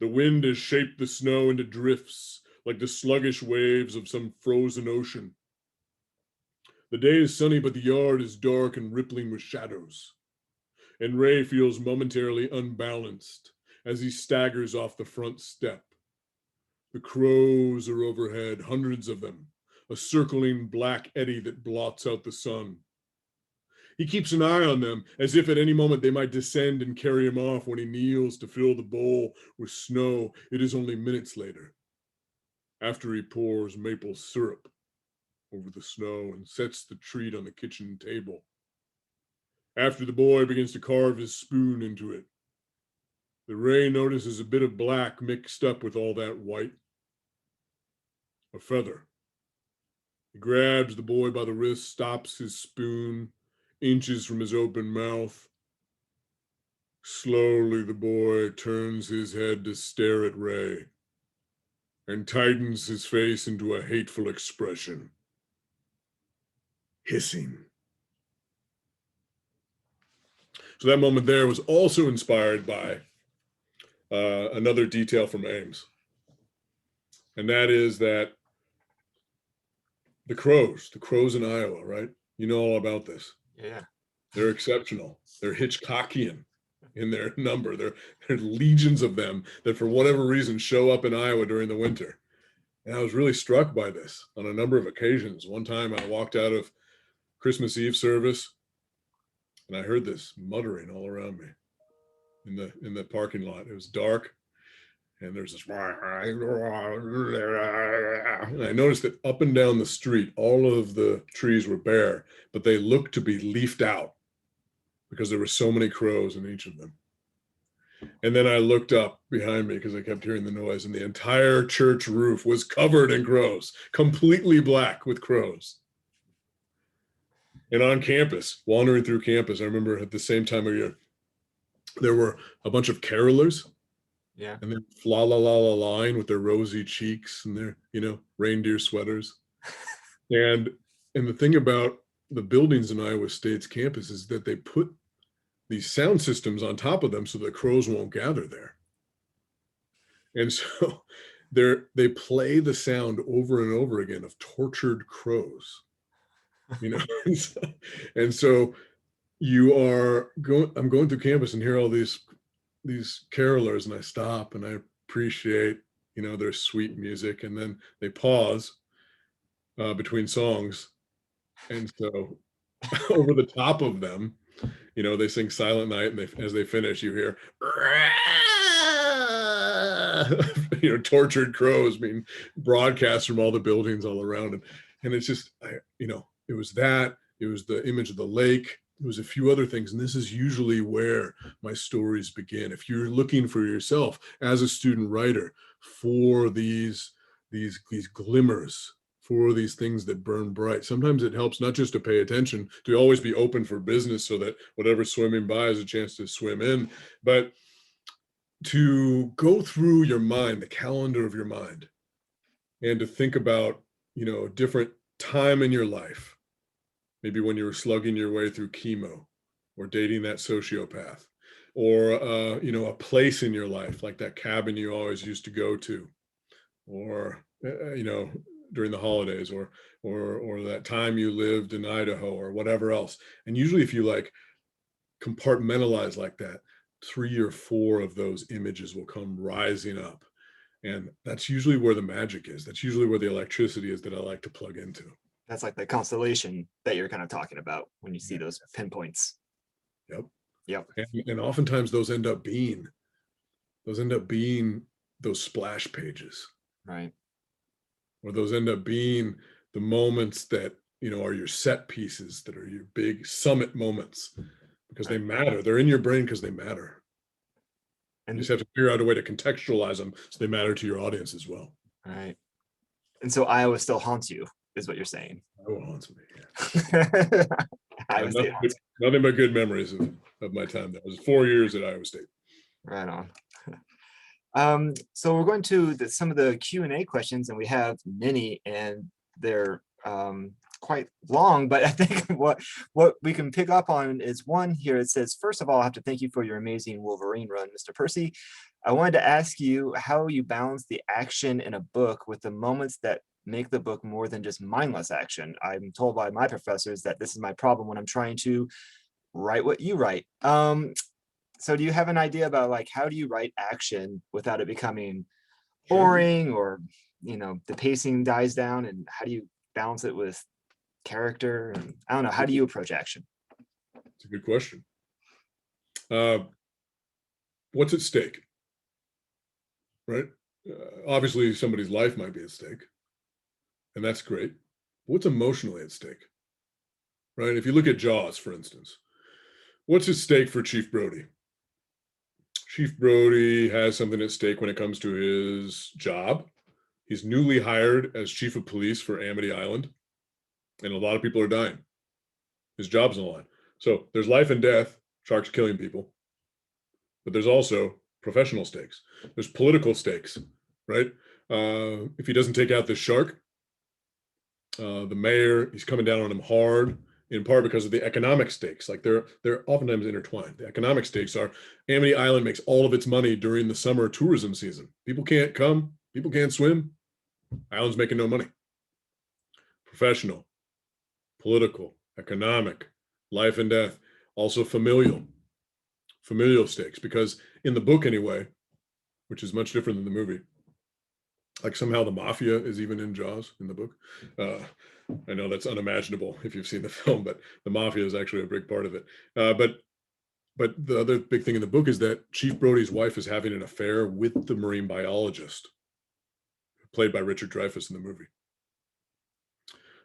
The wind has shaped the snow into drifts like the sluggish waves of some frozen ocean. The day is sunny, but the yard is dark and rippling with shadows. And Ray feels momentarily unbalanced as he staggers off the front step. The crows are overhead, hundreds of them, a circling black eddy that blots out the sun. He keeps an eye on them as if at any moment they might descend and carry him off when he kneels to fill the bowl with snow. It is only minutes later, after he pours maple syrup over the snow and sets the treat on the kitchen table. After the boy begins to carve his spoon into it, the Ray notices a bit of black mixed up with all that white. A feather. He grabs the boy by the wrist, stops his spoon, inches from his open mouth. Slowly, the boy turns his head to stare at Ray and tightens his face into a hateful expression. Hissing. So that moment there was also inspired by another detail from Ames. And that is that the crows in Iowa, right? You know all about this. Yeah. They're exceptional. They're Hitchcockian in their number. There are legions of them that for whatever reason show up in Iowa during the winter. And I was really struck by this on a number of occasions. One time I walked out of Christmas Eve service and I heard this muttering all around me in the parking lot. It was dark. And there's this, and I noticed that up and down the street, all of the trees were bare, but they looked to be leafed out because there were so many crows in each of them. And then I looked up behind me because I kept hearing the noise, and the entire church roof was covered in crows, completely black with crows. And on campus, wandering through campus, I remember at the same time of year, there were a bunch of carolers. Yeah. And then la la la la line with their rosy cheeks and their, reindeer sweaters. And the thing about the buildings in Iowa State's campus is that they put these sound systems on top of them so the crows won't gather there. And so they play the sound over and over again of tortured crows, and so I'm going through campus and hear all these these carolers and I stop and I appreciate, their sweet music, and then they pause between songs. And so over the top of them, they sing Silent Night, and as they finish, you hear, tortured crows being broadcast from all the buildings all around. And it's just, it was that, it was the image of the lake, it was a few other things. And this is usually where my stories begin. If you're looking for yourself as a student writer for these glimmers, for these things that burn bright, sometimes it helps not just to pay attention, to always be open for business so that whatever's swimming by is a chance to swim in, but to go through your mind, the calendar of your mind, and to think about, a different time in your life, maybe when you were slugging your way through chemo or dating that sociopath, or, a place in your life, like that cabin you always used to go to, or, during the holidays, or that time you lived in Idaho, or whatever else. And usually if you like compartmentalize like that, 3 or 4 of those images will come rising up. And that's usually where the magic is. That's usually where the electricity is that I like to plug into. That's like the constellation that you're kind of talking about when you see those pinpoints. Yep. Yep. And oftentimes those end up being those splash pages. Right. Or those end up being the moments that, are your set pieces, that are your big summit moments, because they matter. They're in your brain because they matter. And you just have to figure out a way to contextualize them so they matter to your audience as well. Right. And so Iowa still haunts you, is what you're saying. Iowa haunts me. Yeah. Nothing but good memories of my time there. It was 4 years at Iowa State. Right on. So we're going to some of the Q&A questions, and we have many, and they're quite long, but I think what we can pick up on is one here. It says, first of all, I have to thank you for your amazing Wolverine run, Mr. Percy. I wanted to ask you how you balance the action in a book with the moments that make the book more than just mindless action. I'm told by my professors that this is my problem when I'm trying to write what you write. So do you have an idea about like, how do you write action without it becoming boring, or, the pacing dies down, and how do you balance it with character? And I don't know, how do you approach action? It's a good question. What's at stake? Right? Obviously somebody's life might be at stake, and that's great. What's emotionally at stake? Right? If you look at Jaws, for instance, what's at stake for Chief Brody? Chief Brody has something at stake when it comes to his job. He's newly hired as chief of police for Amity Island, and a lot of people are dying. His job's on the line. So there's life and death, sharks killing people, but there's also professional stakes. There's political stakes, right? If he doesn't take out this shark, the mayor, he's coming down on him hard, in part because of the economic stakes. Like they're oftentimes intertwined. The economic stakes are Amity Island makes all of its money during the summer tourism season. People can't come, people can't swim. Island's making no money. Professional, political, economic, life and death, also familial stakes, because in the book anyway, which is much different than the movie, like somehow the mafia is even in Jaws in the book. I know that's unimaginable if you've seen the film, but the mafia is actually a big part of it. But the other big thing in the book is that Chief Brody's wife is having an affair with the marine biologist, played by Richard Dreyfuss in the movie.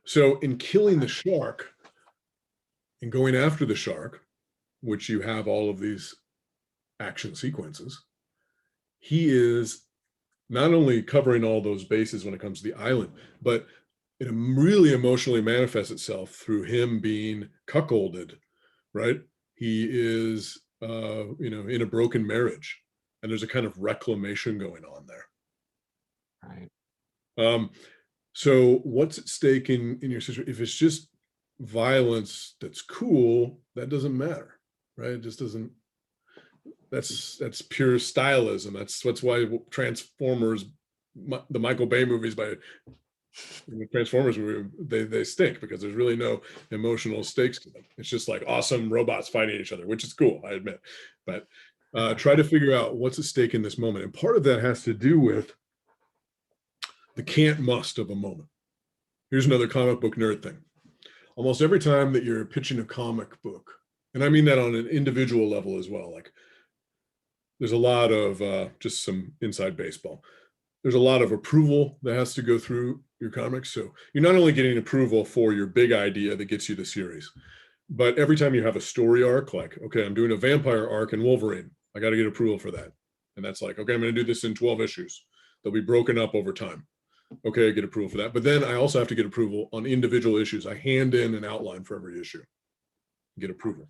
So in killing the shark and going after the shark, which you have all of these action sequences, he is not only covering all those bases when it comes to the island, but it really emotionally manifests itself through him being cuckolded, right? He is, in a broken marriage, and there's a kind of reclamation going on there. Right. So what's at stake in your situation? If it's just violence that's cool, that doesn't matter, right? It just doesn't. That's pure stylism. That's why Transformers, the Michael Bay movies by the Transformers movie, they stink, because there's really no emotional stakes to them. It's just like awesome robots fighting each other, which is cool, I admit. But Try to figure out what's at stake in this moment. And part of that has to do with the can't must of a moment. Here's another comic book nerd thing. Almost every time that you're pitching a comic book, and I mean that on an individual level as well, like there's a lot of just some inside baseball. There's a lot of approval that has to go through your comics. So you're not only getting approval for your big idea that gets you the series, but every time you have a story arc, like, okay, I'm doing a vampire arc in Wolverine, I got to get approval for that. And that's like, okay, I'm going to do this in 12 issues. They'll be broken up over time. Okay, I get approval for that. But then I also have to get approval on individual issues. I hand in an outline for every issue, get approval.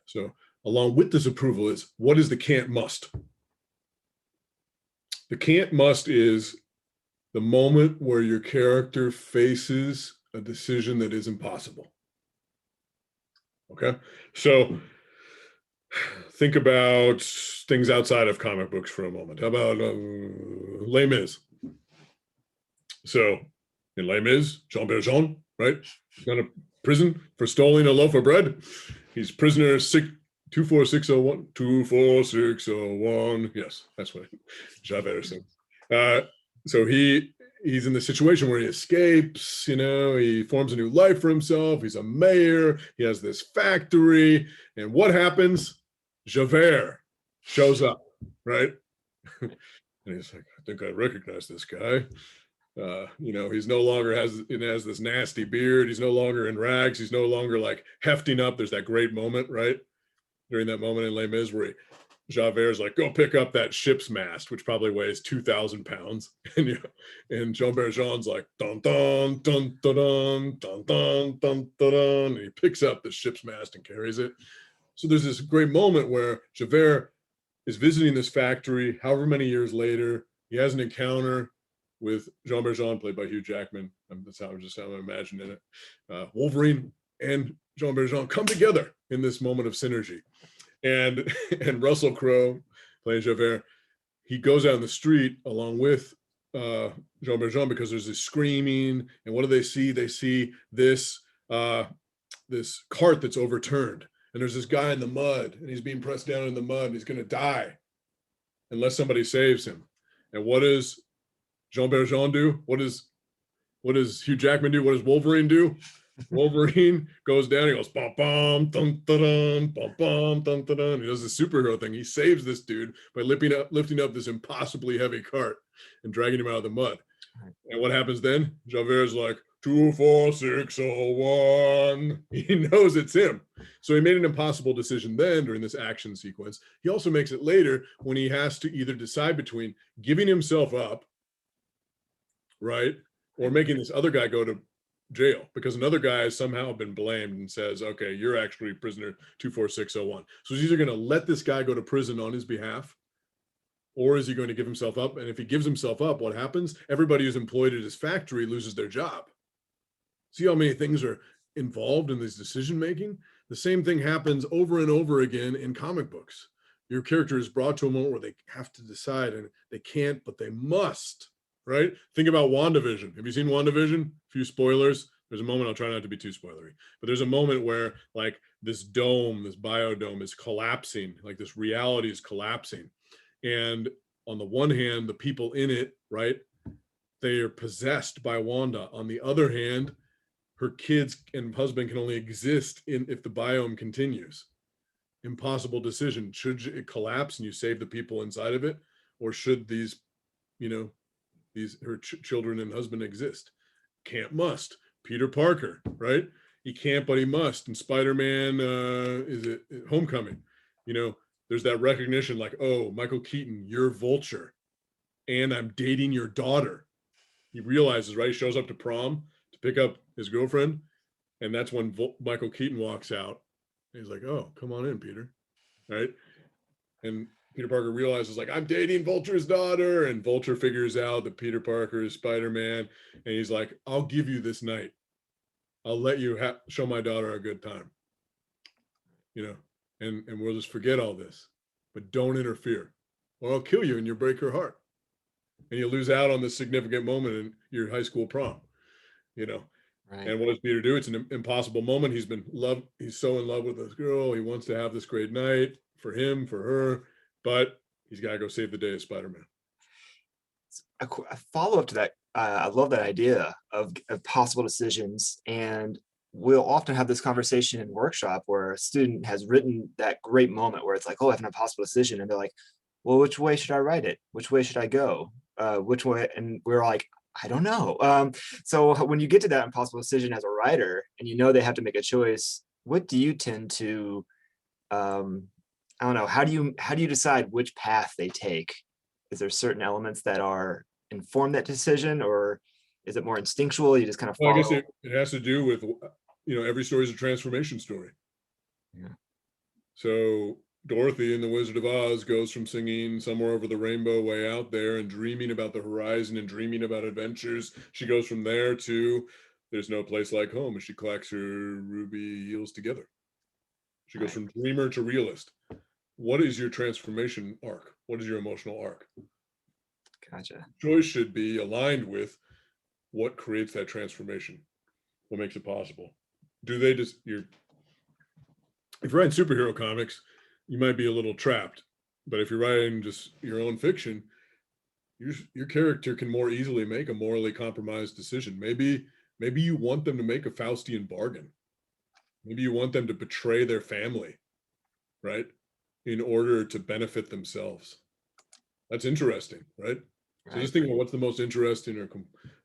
So along with this approval is, what is the can't must? The can't must is the moment where your character faces a decision that is impossible. Okay, so think about things outside of comic books for a moment. How about Les Mis? So in Les Mis, Jean Valjean, right? He's gone to prison for stealing a loaf of bread. He's prisoner 24601. 24601. Yes, that's what Javert said. So he's in the situation where he escapes, he forms a new life for himself. He's a mayor. He has this factory. And what happens? Javert shows up, right? And he's like, I think I recognize this guy. He's no longer has this nasty beard. He's no longer in rags. He's no longer like hefting up. There's that great moment, right? During that moment in Les Mis where Javert's like, go pick up that ship's mast, which probably weighs 2,000 pounds. And Jean Valjean's like, dun, dun, dun, dun, dun, dun, dun, dun, dun, and he picks up the ship's mast and carries it. So there's this great moment where Javert is visiting this factory, however many years later, he has an encounter with Jean Valjean, played by Hugh Jackman. That's how I'm imagining it. Wolverine and Jean Valjean come together in this moment of synergy. And Russell Crowe, playing Javert, he goes out in the street along with Jean Valjean because there's this screaming. And what do they see? They see this cart that's overturned. And there's this guy in the mud, and he's being pressed down in the mud, and he's going to die unless somebody saves him. And what does Jean Valjean do? What does Hugh Jackman do? What does Wolverine do? Wolverine goes down. He goes bum bum dun dun bum bum dun dun dun. He does the superhero thing. He saves this dude by lifting up this impossibly heavy cart and dragging him out of the mud. And what happens then? Javert's like 24601. He knows it's him. So he made an impossible decision then during this action sequence. He also makes it later when he has to either decide between giving himself up, right, or making this other guy go to jail because another guy has somehow been blamed and says, okay, you're actually prisoner 24601. So he's either going to let this guy go to prison on his behalf, or is he going to give himself up? And if he gives himself up, what happens? Everybody who's employed at his factory loses their job. See how many things are involved in this decision making? The same thing happens over and over again in comic books. Your character is brought to a moment where they have to decide, and they can't, but they must. Right? Think about WandaVision. Have you seen WandaVision? A few spoilers. There's a moment, I'll try not to be too spoilery, but there's a moment where like this dome, this biodome is collapsing, like this reality is collapsing. And on the one hand, the people in it, right, they are possessed by Wanda. On the other hand, her kids and husband can only exist if the biome continues. Impossible decision. Should it collapse and you save the people inside of it? Or should these, her children and husband exist? Can't, must. Peter Parker, right? He can't, but he must. And Spider-Man, is it Homecoming? There's that recognition like, oh, Michael Keaton, you're Vulture, and I'm dating your daughter. He realizes, right? He shows up to prom to pick up his girlfriend, and that's when Michael Keaton walks out. He's like, oh, come on in, Peter, right? And Peter Parker realizes like, I'm dating Vulture's daughter, and Vulture figures out that Peter Parker is Spider-Man, and he's like, I'll give you this night. I'll let you show my daughter a good time, and we'll just forget all this, but don't interfere or I'll kill you and you'll break her heart. And you lose out on this significant moment in your high school prom, Right. And what does Peter do? It's an impossible moment. He's so in love with this girl. He wants to have this great night for him, for her. but he's got to go save the day as Spider-Man. A follow-up to that, I love that idea of possible decisions. And we'll often have this conversation in workshop where a student has written that great moment where it's like, oh, I have an impossible decision. And they're like, well, which way should I write it? Which way should I go? Which way? And we're like, I don't know. So when you get to that impossible decision as a writer and you know they have to make a choice, what do you tend to, I don't know, how do you decide which path they take? Is there certain elements that are inform that decision, or is it more instinctual? You just kind of Well, I guess follow. it has to do with, every story is a transformation story. Yeah. So Dorothy in The Wizard of Oz goes from singing Somewhere Over the Rainbow way out there and dreaming about the horizon and dreaming about adventures. She goes from there to There's No Place Like Home as she clacks her ruby heels together. She goes Right. from dreamer to realist. What is your transformation arc? What is your emotional arc? Gotcha. Choice should be aligned with what creates that transformation, what makes it possible. Do they just, if you're writing superhero comics, you might be a little trapped. But if you're writing just your own fiction, your character can more easily make a morally compromised decision. Maybe you want them to make a Faustian bargain. Maybe you want them to betray their family, right, in order to benefit themselves. That's interesting, right? So Right. just think about what's the most interesting,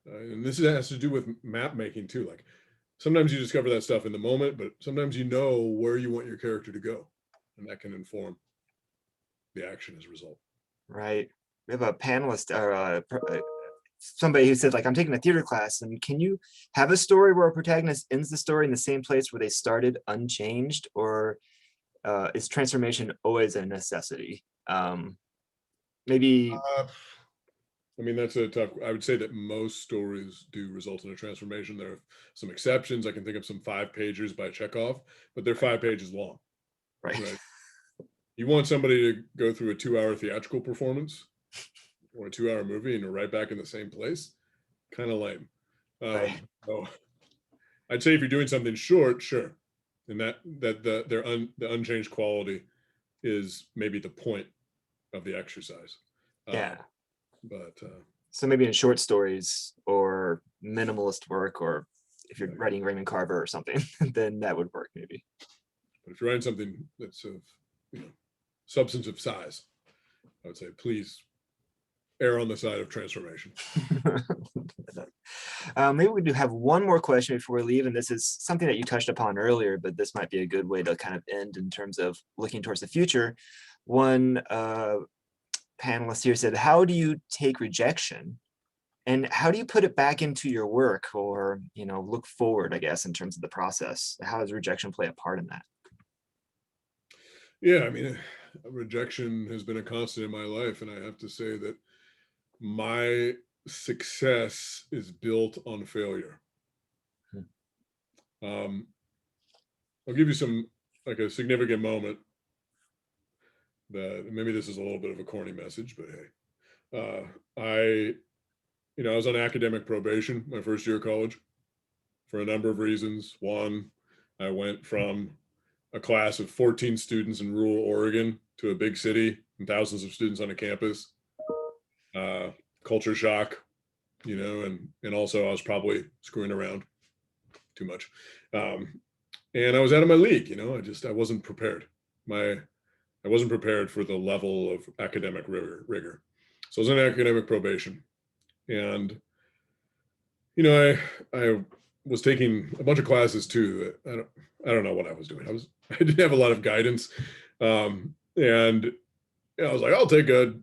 and this has to do with map making too. Like sometimes you discover that stuff in the moment, but sometimes you know where you want your character to go, and that can inform the action as a result. Right. We have a panelist or somebody who said, like, I'm taking a theater class, and can you have a story where a protagonist ends the story in the same place where they started, unchanged, or is transformation always a necessity? Maybe. I mean, that's a tough. I would say that most stories do result in a transformation. There are some exceptions. I can think of some 5-pagers by Chekhov, but they're 5 pages long. Right. Right. You want somebody to go through a 2-hour theatrical performance or a 2-hour movie and you're right back in the same place? Kind of lame. Right. So I'd say if you're doing something short, sure. And that the unchanged quality is maybe the point of the exercise. Yeah. But So maybe in short stories or minimalist work, or if you're writing Raymond Carver or something, then that would work maybe. But if you're writing something that's of substantive size, I would say please err on the side of transformation. Maybe we do have one more question before we leave, and this is something that you touched upon earlier, but this might be a good way to kind of end in terms of looking towards the future. One panelist here said, how do you take rejection and how do you put it back into your work, or look forward, I guess, in terms of the process? How does rejection play a part in that? Yeah, I mean, rejection has been a constant in my life, and I have to say that my success is built on failure. I'll give you like a significant moment that maybe this is a little bit of a corny message, but hey, I was on academic probation my first year of college for a number of reasons. One, I went from a class of 14 students in rural Oregon to a big city and thousands of students on a campus. Culture shock, and also I was probably screwing around too much. And I was out of my league, I wasn't prepared. I wasn't prepared for the level of academic rigor. So I was on academic probation, and I was taking a bunch of classes too. That I don't know what I was doing. I didn't have a lot of guidance, and I was like, I'll take a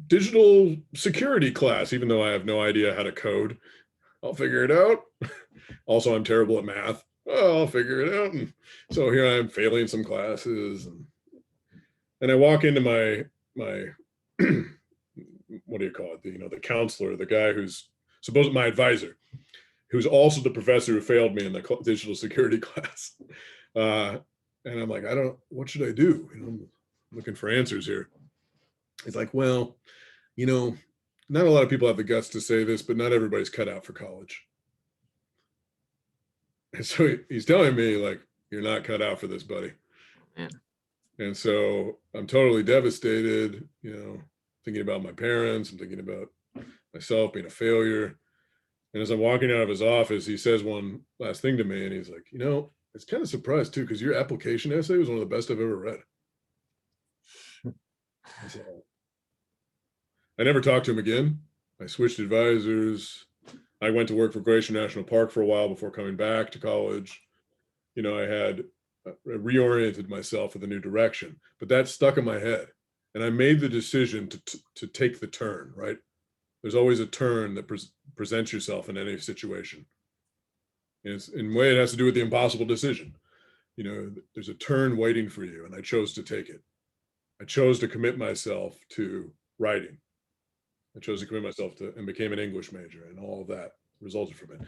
digital security class, even though I have no idea how to code. I'll figure it out. Also, I'm terrible at math. Oh, I'll figure it out. And so here I am failing some classes, and I walk into my what do you call it? The counselor, the guy who's supposed my advisor, who's also the professor who failed me in the digital security class. And I'm like, what should I do? I'm looking for answers here. He's like, well, not a lot of people have the guts to say this, but not everybody's cut out for college. And so he's telling me, like, you're not cut out for this, buddy. Man. And so I'm totally devastated, thinking about my parents, I'm thinking about myself being a failure. And as I'm walking out of his office, he says one last thing to me, and he's like, it's kind of surprised too, because your application essay was one of the best I've ever read. So I never talked to him again. I switched advisors. I went to work for Glacier National Park for a while before coming back to college. I had reoriented myself with a new direction, but that stuck in my head. And I made the decision to take the turn, right? There's always a turn that presents yourself in any situation. And it's, in a way, it has to do with the impossible decision. There's a turn waiting for you, and I chose to take it. I chose to commit myself to writing. I chose to commit myself to, and became an English major, and all of that resulted from it.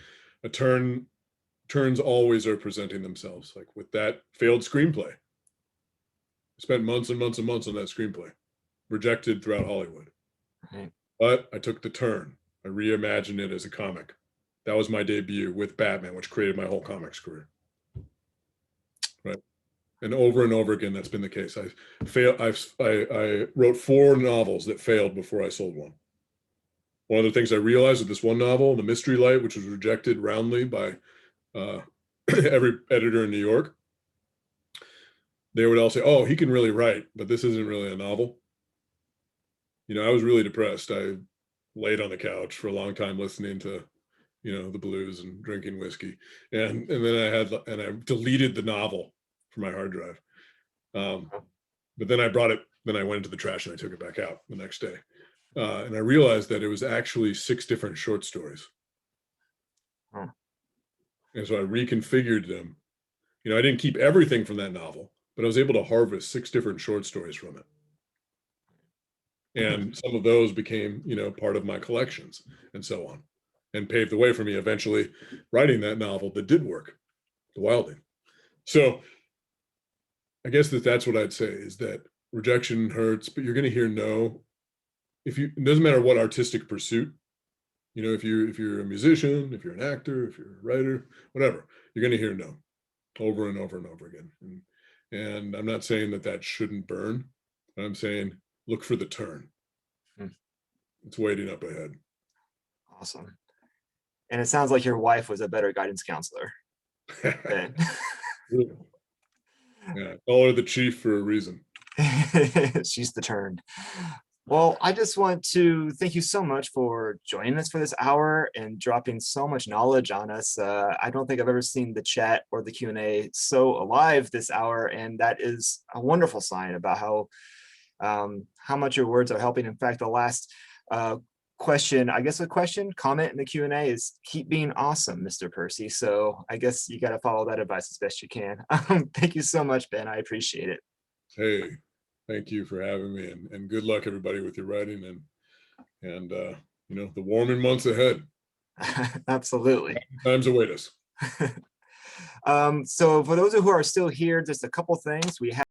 Turns always are presenting themselves. Like with that failed screenplay, I spent months and months and months on that screenplay, rejected throughout Hollywood. Right. But I took the turn. I reimagined it as a comic. That was my debut with Batman, which created my whole comics career. Right. And over again, that's been the case. I wrote 4 novels that failed before I sold one. One of the things I realized with this one novel, The Mystery Light, which was rejected roundly by every editor in New York, they would all say, "Oh, he can really write, but this isn't really a novel." I was really depressed. I laid on the couch for a long time listening to, the blues and drinking whiskey. And then I deleted the novel from my hard drive. But then I went into the trash and I took it back out the next day. And I realized that it was actually 6 different short stories. Huh. And so I reconfigured them. I didn't keep everything from that novel, but I was able to harvest 6 different short stories from it. And some of those became, part of my collections and so on, and paved the way for me eventually writing that novel that did work, The Wilding. So I guess that's what I'd say, is that rejection hurts, but you're going to hear no. It doesn't matter what artistic pursuit, if you're a musician, if you're an actor, if you're a writer, whatever, you're going to hear no over and over and over again. And I'm not saying that shouldn't burn. I'm saying look for the turn. It's waiting up ahead. Awesome. And it sounds like your wife was a better guidance counselor. Yeah, call her the chief for a reason. She's the turn. Well, I just want to thank you so much for joining us for this hour and dropping so much knowledge on us. I don't think I've ever seen the chat or the Q&A so alive this hour, and that is a wonderful sign about how much your words are helping. In fact, the last comment in the Q&A is keep being awesome, Mr. Percy. So I guess you got to follow that advice as best you can. Thank you so much, Ben. I appreciate it. Hey, thank you for having me, and good luck everybody with your writing and the warming months ahead. Absolutely. Times await us. So for those who are still here, just a couple things. We have